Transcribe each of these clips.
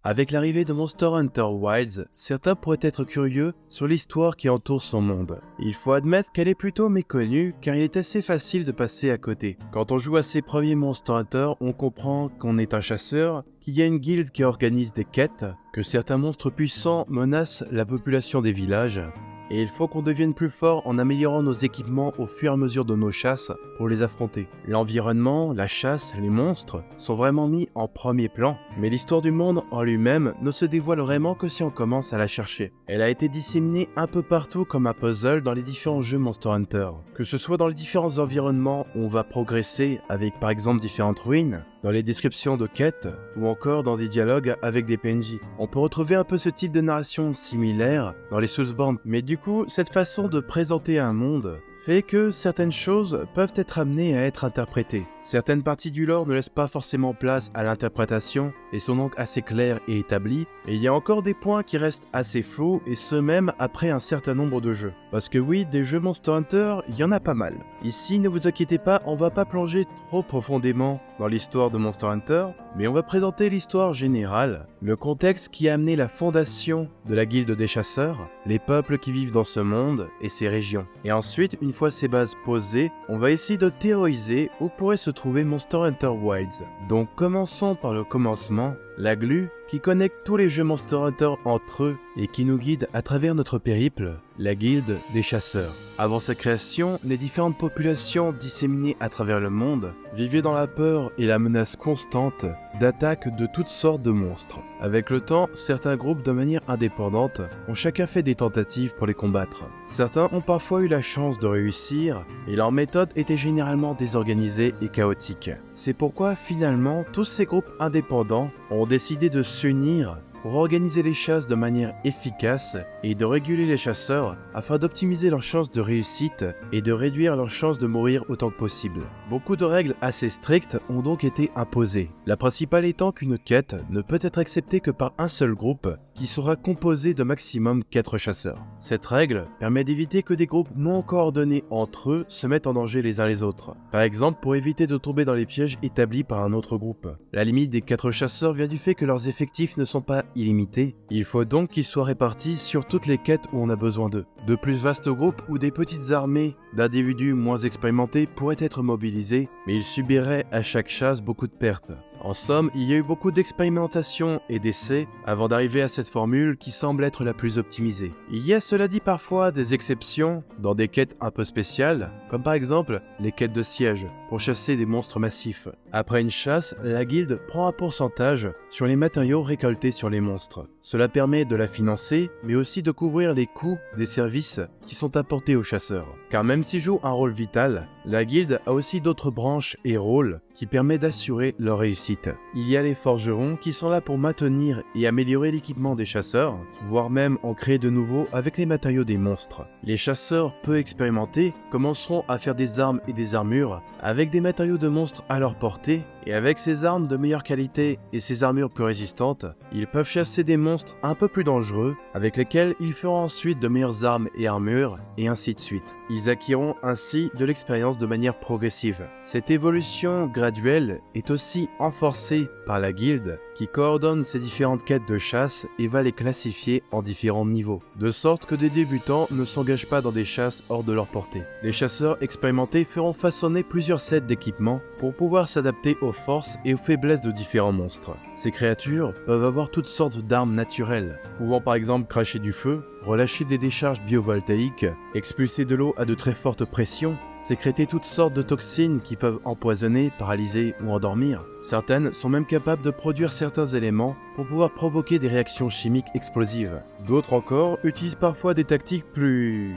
Avec l'arrivée de Monster Hunter Wilds, certains pourraient être curieux sur l'histoire qui entoure son monde. Il faut admettre qu'elle est plutôt méconnue car il est assez facile de passer à côté. Quand on joue à ses premiers Monster Hunter, on comprend qu'on est un chasseur, qu'il y a une guilde qui organise des quêtes, que certains monstres puissants menacent la population des villages, et il faut qu'on devienne plus fort en améliorant nos équipements au fur et à mesure de nos chasses pour les affronter. L'environnement, la chasse, les monstres sont vraiment mis en premier plan, mais l'histoire du monde en lui-même ne se dévoile vraiment que si on commence à la chercher. Elle a été disséminée un peu partout comme un puzzle dans les différents jeux Monster Hunter, que ce soit dans les différents environnements où on va progresser avec par exemple différentes ruines, dans les descriptions de quêtes, ou encore dans des dialogues avec des PNJ. On peut retrouver un peu ce type de narration similaire dans les Soulsborne, mais du coup, cette façon de présenter un monde fait que certaines choses peuvent être amenées à être interprétées. Certaines parties du lore ne laissent pas forcément place à l'interprétation et sont donc assez claires et établies, et il y a encore des points qui restent assez flous, et ce même après un certain nombre de jeux. Parce que oui, des jeux Monster Hunter, il y en a pas mal. Ici, ne vous inquiétez pas, on va pas plonger trop profondément dans l'histoire de Monster Hunter, mais on va présenter l'histoire générale, le contexte qui a amené la fondation de la guilde des chasseurs, les peuples qui vivent dans ce monde et ses régions. Et ensuite, une fois ces bases posées, on va essayer de théoriser où pourrait se trouver Monster Hunter Wilds. Donc commençons par le commencement, la glue qui connecte tous les jeux Monster Hunter entre eux et qui nous guide à travers notre périple, la guilde des chasseurs. Avant sa création, les différentes populations disséminées à travers le monde vivaient dans la peur et la menace constante d'attaques de toutes sortes de monstres. Avec le temps, certains groupes de manière indépendante ont chacun fait des tentatives pour les combattre. Certains ont parfois eu la chance de réussir, et leur méthode était généralement désorganisée et chaotique. C'est pourquoi finalement, tous ces groupes indépendants ont décidé de s'unir pour organiser les chasses de manière efficace et de réguler les chasseurs afin d'optimiser leurs chances de réussite et de réduire leurs chances de mourir autant que possible. Beaucoup de règles assez strictes ont donc été imposées, la principale étant qu'une quête ne peut être acceptée que par un seul groupe qui sera composé de maximum 4 chasseurs. Cette règle permet d'éviter que des groupes non coordonnés entre eux se mettent en danger les uns les autres. Par exemple, pour éviter de tomber dans les pièges établis par un autre groupe. La limite des 4 chasseurs vient du fait que leurs effectifs ne sont pas illimités. Il faut donc qu'ils soient répartis sur toutes les quêtes où on a besoin d'eux. De plus vastes groupes ou des petites armées d'individus moins expérimentés pourraient être mobilisés, mais ils subiraient à chaque chasse beaucoup de pertes. En somme, il y a eu beaucoup d'expérimentation et d'essais avant d'arriver à cette formule qui semble être la plus optimisée. Il y a cela dit parfois des exceptions dans des quêtes un peu spéciales, comme par exemple les quêtes de siège, pour chasser des monstres massifs. Après une chasse, la guilde prend un pourcentage sur les matériaux récoltés sur les monstres. Cela permet de la financer, mais aussi de couvrir les coûts des services qui sont apportés aux chasseurs. Car même s'ils jouent un rôle vital, la guilde a aussi d'autres branches et rôles qui permettent d'assurer leur réussite. Il y a les forgerons qui sont là pour maintenir et améliorer l'équipement des chasseurs, voire même en créer de nouveaux avec les matériaux des monstres. Les chasseurs peu expérimentés commenceront à faire des armes et des armures avec des matériaux de monstres à leur portée, et avec ces armes de meilleure qualité et ces armures plus résistantes, ils peuvent chasser des monstres un peu plus dangereux avec lesquels ils feront ensuite de meilleures armes et armures, et ainsi de suite. Ils acquirront ainsi de l'expérience de manière progressive. Cette évolution graduelle est aussi renforcée par la guilde qui coordonne ces différentes quêtes de chasse et va les classifier en différents niveaux, de sorte que des débutants ne s'engagent pas dans des chasses hors de leur portée. Les chasseurs expérimentés feront façonner plusieurs sets d'équipements pour pouvoir s'adapter aux forces et aux faiblesses de différents monstres. Ces créatures peuvent avoir toutes sortes d'armes naturelles, pouvant par exemple cracher du feu, relâcher des décharges biovoltaïques, expulser de l'eau à de très fortes pressions, sécréter toutes sortes de toxines qui peuvent empoisonner, paralyser ou endormir. Certaines sont même capables de produire certains éléments pour pouvoir provoquer des réactions chimiques explosives. D'autres encore utilisent parfois des tactiques plus...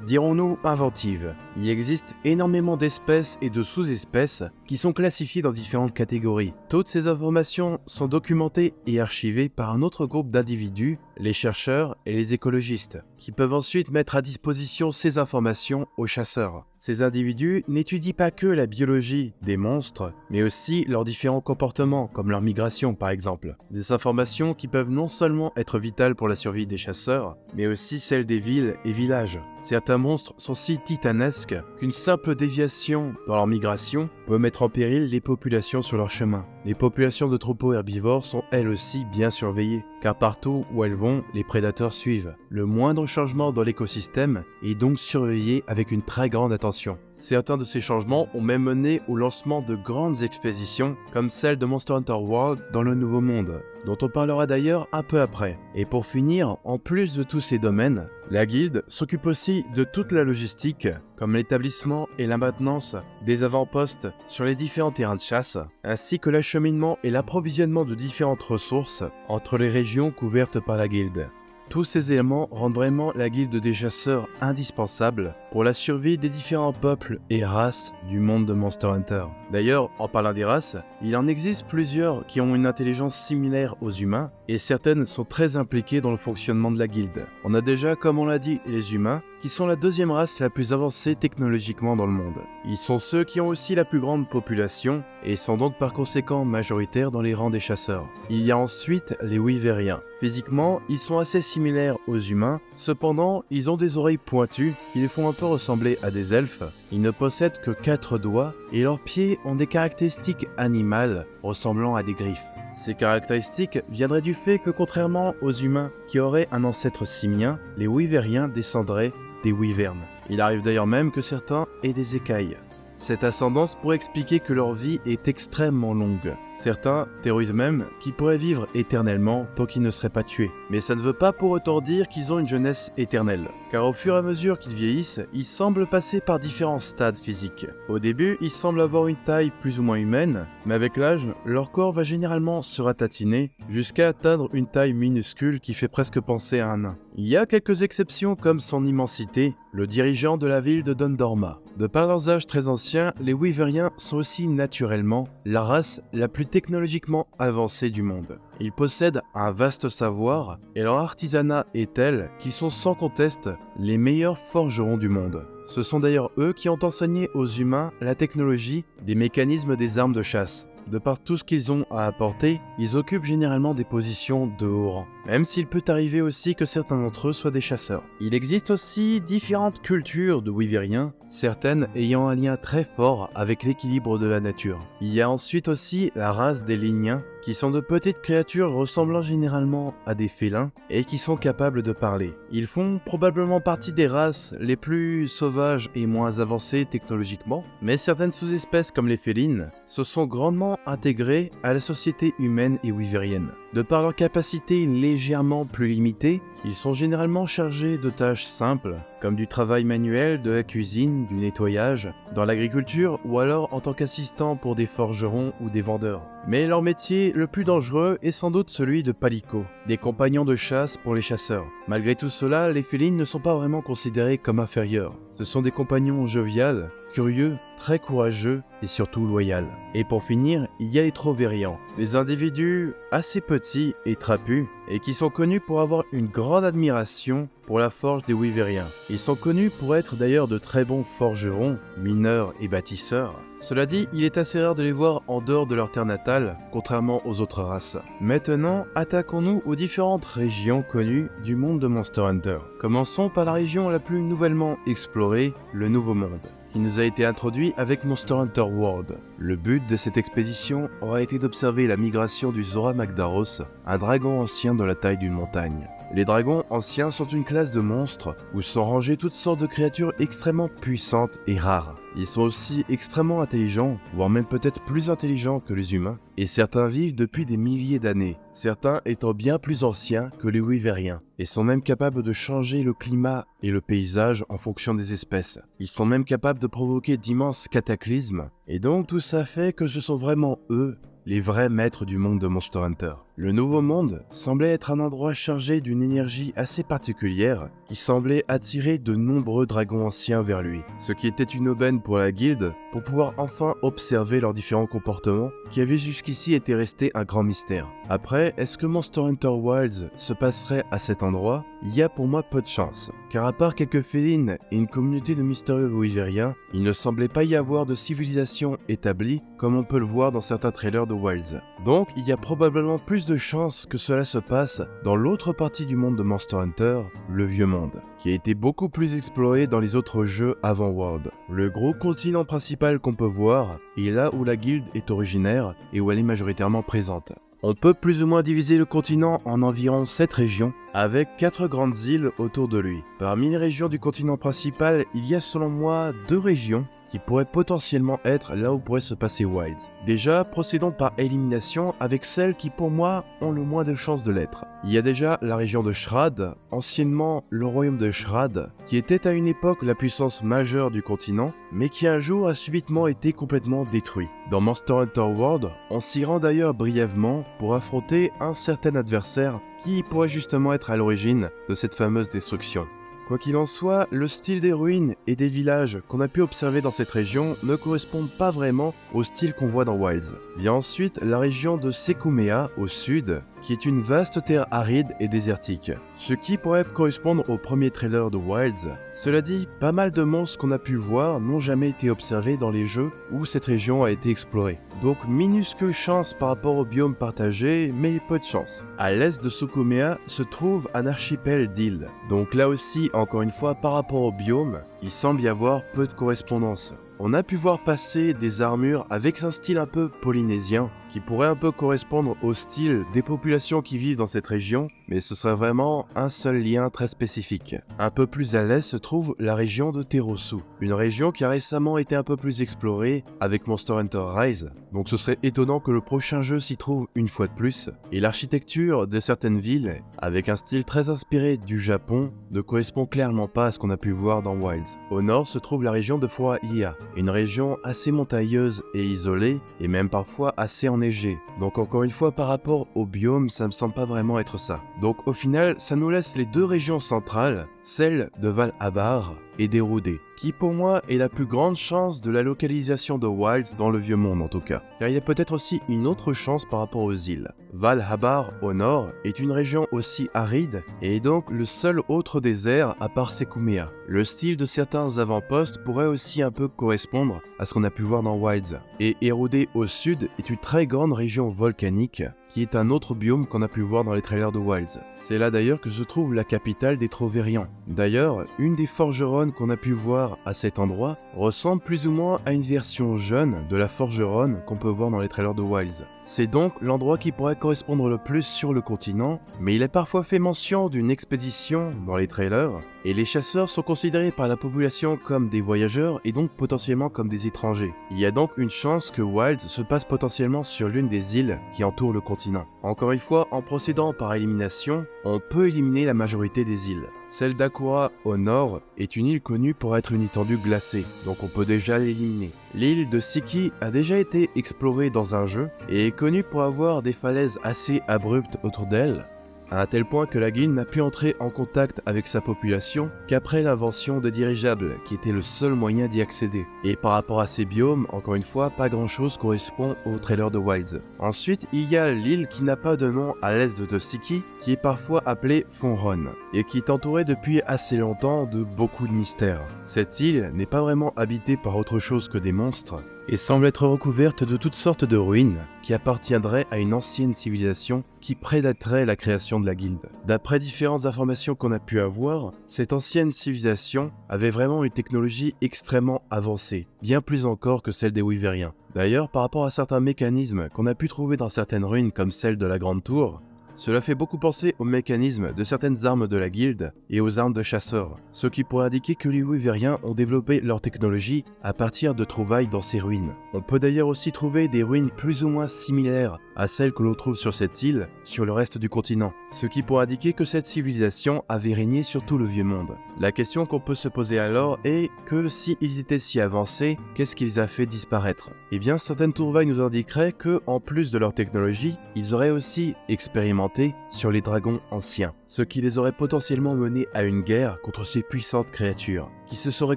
dirons-nous inventives. Il existe énormément d'espèces et de sous-espèces qui sont classifiées dans différentes catégories. Toutes ces informations sont documentées et archivées par un autre groupe d'individus, les chercheurs et les écologistes, qui peuvent ensuite mettre à disposition ces informations aux chasseurs. Ces individus n'étudient pas que la biologie des monstres, mais aussi leurs différents comportements, comme leur migration par exemple. Des informations qui peuvent non seulement être vitales pour la survie des chasseurs, mais aussi celle des villes et villages. Certains monstres sont si titanesques qu'une simple déviation dans leur migration peut mettre en péril les populations sur leur chemin. les populations de troupeaux herbivores sont elles aussi bien surveillées, car partout où elles vont, les prédateurs suivent. Le moindre changement dans l'écosystème est donc surveillé avec une très grande attention. Certains de ces changements ont même mené au lancement de grandes expéditions, comme celle de Monster Hunter World dans le Nouveau Monde, dont on parlera d'ailleurs un peu après. Et pour finir, en plus de tous ces domaines, la guilde s'occupe aussi de toute la logistique, comme l'établissement et la maintenance des avant-postes sur les différents terrains de chasse, ainsi que l'acheminement et l'approvisionnement de différentes ressources entre les régions couvertes par la guilde. Tous ces éléments rendent vraiment la guilde des chasseurs indispensable pour la survie des différents peuples et races du monde de Monster Hunter. D'ailleurs, en parlant des races, il en existe plusieurs qui ont une intelligence similaire aux humains et certaines sont très impliquées dans le fonctionnement de la guilde. On a déjà, comme on l'a dit, les humains, qui sont la deuxième race la plus avancée technologiquement dans le monde. Ils sont ceux qui ont aussi la plus grande population et sont donc par conséquent majoritaires dans les rangs des chasseurs. Il y a ensuite les Wyverians. Physiquement, ils sont assez similaires aux humains, cependant, ils ont des oreilles pointues qui les font un peu ressembler à des elfes. Ils ne possèdent que 4 doigts et leurs pieds ont des caractéristiques animales ressemblant à des griffes. Ces caractéristiques viendraient du fait que contrairement aux humains qui auraient un ancêtre simien, les Wyverians descendraient des wyvernes. Il arrive d'ailleurs même que certains aient des écailles. Cette ascendance pourrait expliquer que leur vie est extrêmement longue. Certains théorisent même qu'ils pourraient vivre éternellement tant qu'ils ne seraient pas tués. Mais ça ne veut pas pour autant dire qu'ils ont une jeunesse éternelle. Car au fur et à mesure qu'ils vieillissent, ils semblent passer par différents stades physiques. Au début, ils semblent avoir une taille plus ou moins humaine, mais avec l'âge, leur corps va généralement se ratatiner jusqu'à atteindre une taille minuscule qui fait presque penser à un nain. Il y a quelques exceptions comme son immensité, le dirigeant de la ville de Dondorma. De par leurs âges très anciens, les Wyverians sont aussi naturellement la race la plus technologiquement avancée du monde. Ils possèdent un vaste savoir et leur artisanat est tel qu'ils sont sans conteste les meilleurs forgerons du monde. Ce sont d'ailleurs eux qui ont enseigné aux humains la technologie des mécanismes des armes de chasse. De par tout ce qu'ils ont à apporter, ils occupent généralement des positions de haut rang, même s'il peut arriver aussi que certains d'entre eux soient des chasseurs. Il existe aussi différentes cultures de Wyverians, certaines ayant un lien très fort avec l'équilibre de la nature. Il y a ensuite aussi la race des Ligniens, qui sont de petites créatures ressemblant généralement à des félins et qui sont capables de parler. Ils font probablement partie des races les plus sauvages et moins avancées technologiquement, mais certaines sous-espèces comme les félines se sont grandement intégrées à la société humaine et wyverienne. De par leur capacité légèrement plus limitée, ils sont généralement chargés de tâches simples, comme du travail manuel, de la cuisine, du nettoyage, dans l'agriculture ou alors en tant qu'assistants pour des forgerons ou des vendeurs. Mais leur métier le plus dangereux est sans doute celui de palico, des compagnons de chasse pour les chasseurs. Malgré tout cela, les félines ne sont pas vraiment considérés comme inférieurs. Ce sont des compagnons joviales, curieux, très courageux et surtout loyaux. Et pour finir, il y a les Troverians, des individus assez petits et trapus et qui sont connus pour avoir une grande admiration pour la forge des Wyverians. Ils sont connus pour être d'ailleurs de très bons forgerons, mineurs et bâtisseurs. Cela dit, il est assez rare de les voir en dehors de leur terre natale, contrairement aux autres races. Maintenant, attaquons-nous aux différentes régions connues du monde de Monster Hunter. Commençons par la région la plus nouvellement explorée, le Nouveau Monde, qui nous a été introduit avec Monster Hunter World. Le but de cette expédition aura été d'observer la migration du Zora Magdaros, un dragon ancien de la taille d'une montagne. Les dragons anciens sont une classe de monstres où sont rangées toutes sortes de créatures extrêmement puissantes et rares. Ils sont aussi extrêmement intelligents, voire même peut-être plus intelligents que les humains, et certains vivent depuis des milliers d'années, certains étant bien plus anciens que les Wyverians, et sont même capables de changer le climat et le paysage en fonction des espèces. Ils sont même capables de provoquer d'immenses cataclysmes, et donc tout ça fait que ce sont vraiment eux les vrais maîtres du monde de Monster Hunter. Le Nouveau Monde semblait être un endroit chargé d'une énergie assez particulière qui semblait attirer de nombreux dragons anciens vers lui, ce qui était une aubaine pour la guilde pour pouvoir enfin observer leurs différents comportements qui avaient jusqu'ici été restés un grand mystère. Après, est-ce que Monster Hunter Wilds se passerait à cet endroit? Il y a pour moi peu de chance, car à part quelques félines et une communauté de mystérieux wyvériens, il ne semblait pas y avoir de civilisation établie comme on peut le voir dans certains trailers de Wilds. Donc il y a probablement plus de chances que cela se passe dans l'autre partie du monde de Monster Hunter, le Vieux Monde, qui a été beaucoup plus exploré dans les autres jeux avant World. Le gros continent principal qu'on peut voir est là où la guilde est originaire et où elle est majoritairement présente. On peut plus ou moins diviser le continent en environ 7 régions, avec 4 grandes îles autour de lui. Parmi les régions du continent principal, il y a selon moi 2 régions qui pourraient potentiellement être là où pourrait se passer Wilds. Déjà, procédons par élimination avec celles qui pour moi ont le moins de chances de l'être. Il y a déjà la région de Shrad, anciennement le royaume de Shrad, qui était à une époque la puissance majeure du continent, mais qui un jour a subitement été complètement détruit. Dans Monster Hunter World, on s'y rend d'ailleurs brièvement pour affronter un certain adversaire qui pourrait justement être à l'origine de cette fameuse destruction. Quoi qu'il en soit, le style des ruines et des villages qu'on a pu observer dans cette région ne correspondent pas vraiment au style qu'on voit dans Wilds. Vient ensuite la région de Sekumea au sud, qui est une vaste terre aride et désertique, ce qui pourrait correspondre au premier trailer de Wilds. Cela dit, pas mal de monstres qu'on a pu voir n'ont jamais été observés dans les jeux où cette région a été explorée. Donc minuscule chance par rapport au biome partagé, mais peu de chance. À l'est de Sekumea se trouve un archipel d'îles, donc là aussi, encore une fois, par rapport au biome, il semble y avoir peu de correspondance. On a pu voir passer des armures avec un style un peu polynésien, qui pourrait un peu correspondre au style des populations qui vivent dans cette région, mais ce serait vraiment un seul lien très spécifique. Un peu plus à l'est se trouve la région de Terosu, une région qui a récemment été un peu plus explorée avec Monster Hunter Rise, donc ce serait étonnant que le prochain jeu s'y trouve une fois de plus, et l'architecture de certaines villes, avec un style très inspiré du Japon, ne correspond clairement pas à ce qu'on a pu voir dans Wilds. Au nord se trouve la région de Fuahia, une région assez montagneuse et isolée, et même parfois assez enneigée. Donc encore une fois, par rapport au biome, ça me semble pas vraiment être ça. Donc au final, ça nous laisse les 2 régions centrales, celle de Valhabar et d'Erudé, qui pour moi est la plus grande chance de la localisation de Wilds dans le Vieux Monde en tout cas. Car il y a peut-être aussi une autre chance par rapport aux îles. Valhabar au nord est une région aussi aride et est donc le seul autre désert à part Sekumea. Le style de certains avant-postes pourrait aussi un peu correspondre à ce qu'on a pu voir dans Wilds. Et Erudé au sud est une très grande région volcanique qui est un autre biome qu'on a pu voir dans les trailers de Wilds. C'est là d'ailleurs que se trouve la capitale des Trovérians. D'ailleurs, une des forgeronnes qu'on a pu voir à cet endroit ressemble plus ou moins à une version jeune de la forgeronne qu'on peut voir dans les trailers de Wilds. C'est donc l'endroit qui pourrait correspondre le plus sur le continent, mais il est parfois fait mention d'une expédition dans les trailers, et les chasseurs sont considérés par la population comme des voyageurs et donc potentiellement comme des étrangers. Il y a donc une chance que Wilds se passe potentiellement sur l'une des îles qui entourent le continent. Encore une fois, en procédant par élimination, on peut éliminer la majorité des îles. Celle d'Akura au nord est une île connue pour être une étendue glacée, donc on peut déjà l'éliminer. L'île de Siki a déjà été explorée dans un jeu et est connue pour avoir des falaises assez abruptes autour d'elle, à un tel point que la guilde n'a pu entrer en contact avec sa population qu'après l'invention des dirigeables, qui était le seul moyen d'y accéder. Et par rapport à ces biomes, encore une fois, pas grand chose correspond au trailer de Wilds. Ensuite, il y a l'île qui n'a pas de nom à l'est de Siki, qui est parfois appelée Fonron, et qui est entourée depuis assez longtemps de beaucoup de mystères. Cette île n'est pas vraiment habitée par autre chose que des monstres, et semble être recouverte de toutes sortes de ruines qui appartiendraient à une ancienne civilisation qui prédaterait la création de la guilde. D'après différentes informations qu'on a pu avoir, cette ancienne civilisation avait vraiment une technologie extrêmement avancée, bien plus encore que celle des Wyvériens. D'ailleurs, par rapport à certains mécanismes qu'on a pu trouver dans certaines ruines comme celle de la Grande Tour, cela fait beaucoup penser aux mécanismes de certaines armes de la guilde et aux armes de chasseurs, ce qui pourrait indiquer que les Wyvériens ont développé leur technologie à partir de trouvailles dans ces ruines. On peut d'ailleurs aussi trouver des ruines plus ou moins similaires à celles que l'on trouve sur cette île, sur le reste du continent, ce qui pourrait indiquer que cette civilisation avait régné sur tout le Vieux Monde. La question qu'on peut se poser alors est que si ils étaient si avancés, qu'est-ce qui les a fait disparaître? Eh bien, certaines trouvailles nous indiqueraient que, en plus de leur technologie, ils auraient aussi expérimenté sur les dragons anciens, ce qui les aurait potentiellement menés à une guerre contre ces puissantes créatures, qui se serait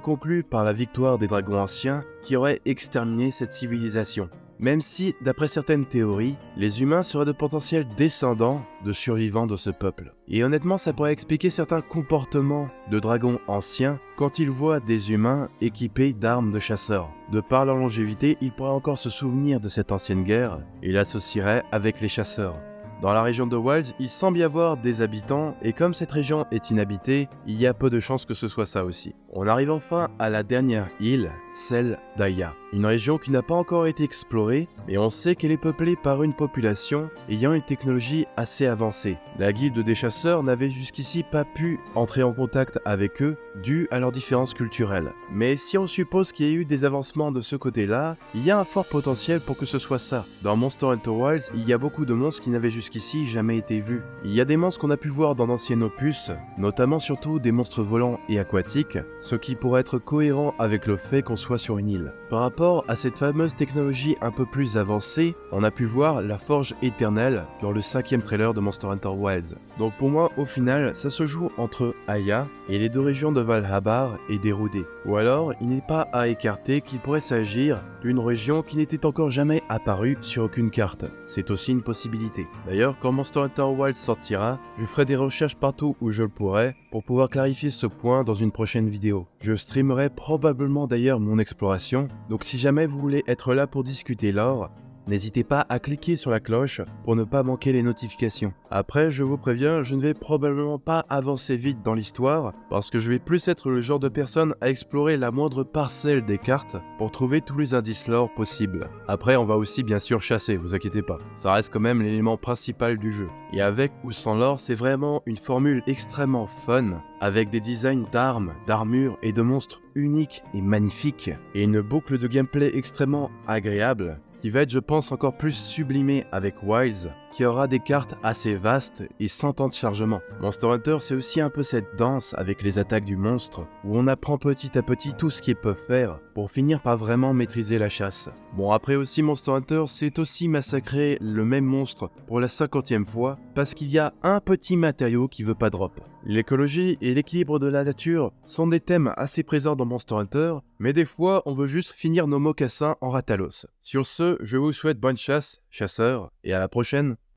conclue par la victoire des dragons anciens qui auraient exterminé cette civilisation. même si, d'après certaines théories, les humains seraient de potentiels descendants de survivants de ce peuple. Et honnêtement, ça pourrait expliquer certains comportements de dragons anciens quand ils voient des humains équipés d'armes de chasseurs. De par leur longévité, ils pourraient encore se souvenir de cette ancienne guerre et l'associeraient avec les chasseurs. Dans la région de Wilds, il semble y avoir des habitants, et comme cette région est inhabitée, il y a peu de chances que ce soit ça aussi. On arrive enfin à la dernière île, celle d'Aya. Une région qui n'a pas encore été explorée, mais on sait qu'elle est peuplée par une population ayant une technologie assez avancée. La guilde des chasseurs n'avait jusqu'ici pas pu entrer en contact avec eux, dû à leurs différences culturelles. Mais si on suppose qu'il y a eu des avancements de ce côté-là, il y a un fort potentiel pour que ce soit ça. Dans Monster Hunter Wilds, il y a beaucoup de monstres qui n'avaient jusqu'ici jamais été vus. Il y a des monstres qu'on a pu voir dans d'anciens opus, notamment surtout des monstres volants et aquatiques, ce qui pourrait être cohérent avec le fait qu'on soit sur une île. Par rapport à cette fameuse technologie un peu plus avancée, on a pu voir la forge éternelle dans le 5e trailer de Monster Hunter Wilds. Donc pour moi, au final, ça se joue entre Aya et les deux régions de Valhabar et d'Erudé. Ou alors, il n'est pas à écarter qu'il pourrait s'agir d'une région qui n'était encore jamais apparue sur aucune carte. C'est aussi une possibilité. D'ailleurs, quand Monster Hunter Wilds sortira, je ferai des recherches partout où je le pourrai pour pouvoir clarifier ce point dans une prochaine vidéo. Je streamerai probablement d'ailleurs mon exploration, donc si jamais vous voulez être là pour discuter lore, n'hésitez pas à cliquer sur la cloche pour ne pas manquer les notifications. Après, je vous préviens, je ne vais probablement pas avancer vite dans l'histoire, parce que je vais plus être le genre de personne à explorer la moindre parcelle des cartes pour trouver tous les indices lore possibles. Après, on va aussi bien sûr chasser, vous inquiétez pas. Ça reste quand même l'élément principal du jeu. Et avec ou sans lore, c'est vraiment une formule extrêmement fun, avec des designs d'armes, d'armures et de monstres uniques et magnifiques, et une boucle de gameplay extrêmement agréable, qui va être, je pense, encore plus sublimé avec Wilds, qui aura des cartes assez vastes et sans temps de chargement. Monster Hunter, c'est aussi un peu cette danse avec les attaques du monstre, où on apprend petit à petit tout ce qu'ils peuvent faire, pour finir par vraiment maîtriser la chasse. Bon, après aussi, Monster Hunter, c'est aussi massacrer le même monstre pour la 50e fois, parce qu'il y a un petit matériau qui veut pas drop. L'écologie et l'équilibre de la nature sont des thèmes assez présents dans Monster Hunter, mais des fois on veut juste finir nos mocassins en ratalos. Sur ce, je vous souhaite bonne chasse, chasseurs, et à la prochaine.